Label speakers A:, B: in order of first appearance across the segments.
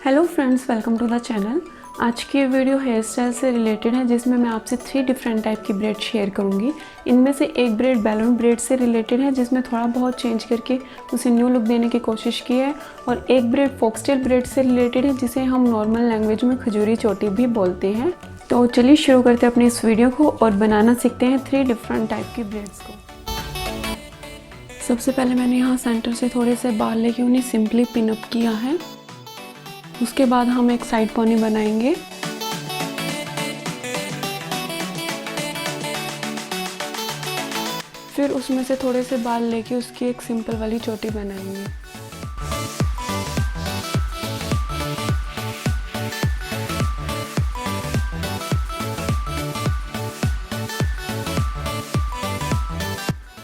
A: Hello friends, welcome to the channel. आज की video hair style से रिलेटेड है, जिसमें मैं आपसे 3 डिफरेंट टाइप की ब्रेड शेयर करूंगी। इनमें से एक ब्रेड बैलून ब्रेड से रिलेटेड है, जिसमें थोड़ा बहुत चेंज करके उसे न्यू लुक देने की कोशिश की है, और एक ब्रेड फोक्सटेल ब्रेड से रिलेटेड है, जिसे हम नॉर्मल लैंग्वेज में खजूरी चोटी भी बोलते हैं। तो चलिए शुरू करते हैं अपनी इस वीडियो को और बनाना सीखते हैं 3 डिफरेंट टाइप की ब्रेड्स को। सबसे पहले मैंने यहाँ सेंटर से थोड़े से बाल लेके उन्हें सिंपली पिन अप किया है। उसके बाद हम एक साइड पोनी बनाएंगे। फिर उसमें से थोड़े से बाल लेके उसकी एक सिंपल वाली चोटी बनाएंगे।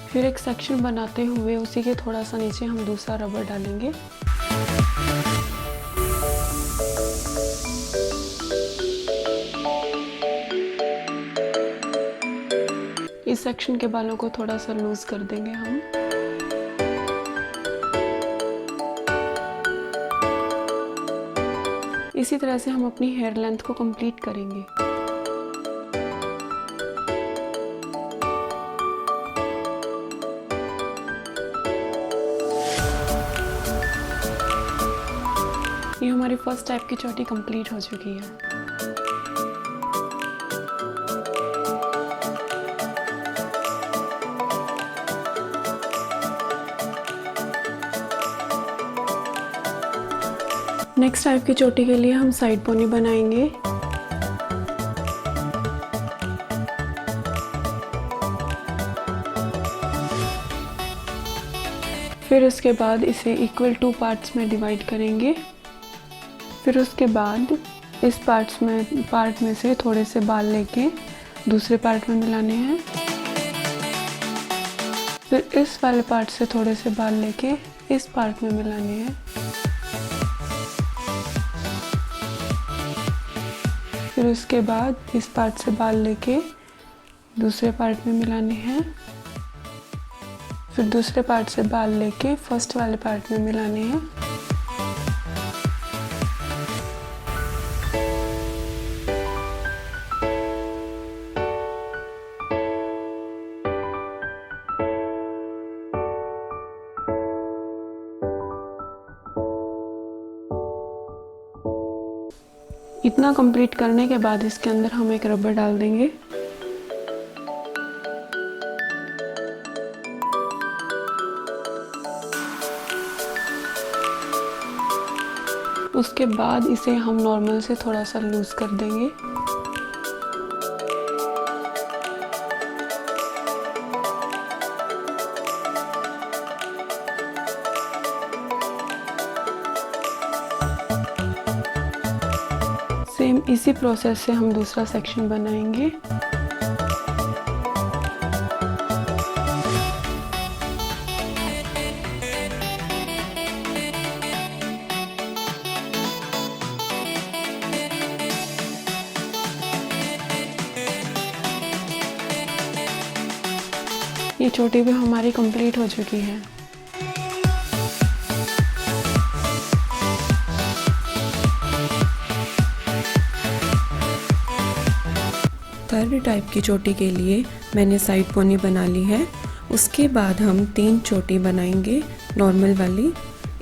A: फिर एक सेक्शन बनाते हुए उसी के थोड़ा सा नीचे हम दूसरा रबर डालेंगे। इस सेक्शन के बालों को थोड़ा सा लूज कर देंगे हम। इसी तरह से हम अपनी हेयर लेंथ को कंप्लीट करेंगे। ये हमारी फर्स्ट टाइप की चोटी कंप्लीट हो चुकी है। नेक्स्ट टाइप की चोटी के लिए हम साइड पोनी बनाएंगे। फिर उसके बाद इसे इक्वल 2 पार्ट्स में डिवाइड करेंगे। फिर उसके बाद इस पार्ट में से थोड़े से बाल लेके दूसरे पार्ट में मिलाने हैं। फिर इस वाले पार्ट से थोड़े से बाल लेके इस पार्ट में मिलाने हैं। फिर उसके बाद इस पार्ट से बाल लेके दूसरे पार्ट में मिलाने हैं। फिर दूसरे पार्ट से बाल लेके फर्स्ट वाले पार्ट में मिलाने हैं। इतना कंप्लीट करने के बाद इसके अंदर हम एक रबर डाल देंगे। उसके बाद इसे हम नॉर्मल से थोड़ा सा लूज कर देंगे। सेम इसी प्रोसेस से हम दूसरा सेक्शन बनाएंगे। ये चोटी भी हमारी कंप्लीट हो चुकी है।
B: थर्ड टाइप की चोटी के लिए मैंने साइड पोनी बना ली है। उसके बाद हम 3 चोटी बनाएंगे नॉर्मल वाली,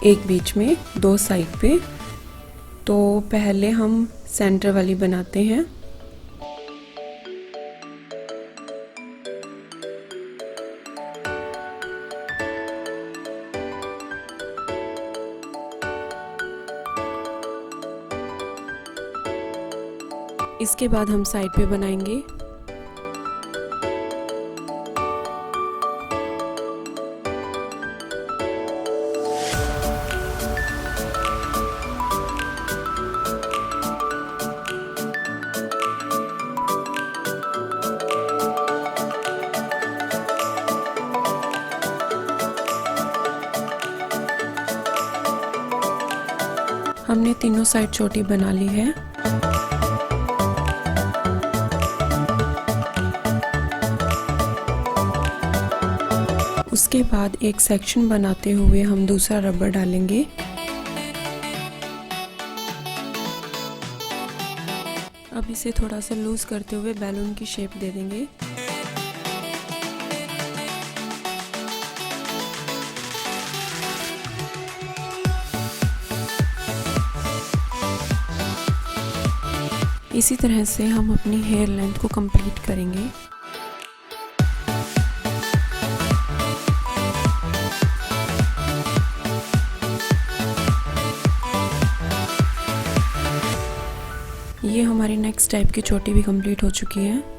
B: एक बीच में 2 साइड पे। तो पहले हम सेंटर वाली बनाते हैं। इसके बाद हम साइड पे बनाएंगे। हमने तीनों साइड चोटी बना ली है। उसके बाद एक सेक्शन बनाते हुए हम दूसरा रबर डालेंगे। अब इसे थोड़ा सा लूज़ करते हुए बैलून की शेप दे देंगे। इसी तरह से हम अपनी हेयर लेंथ को कंप्लीट करेंगे। ये हमारी नेक्स्ट टाइप की चोटी भी कंप्लीट हो चुकी है।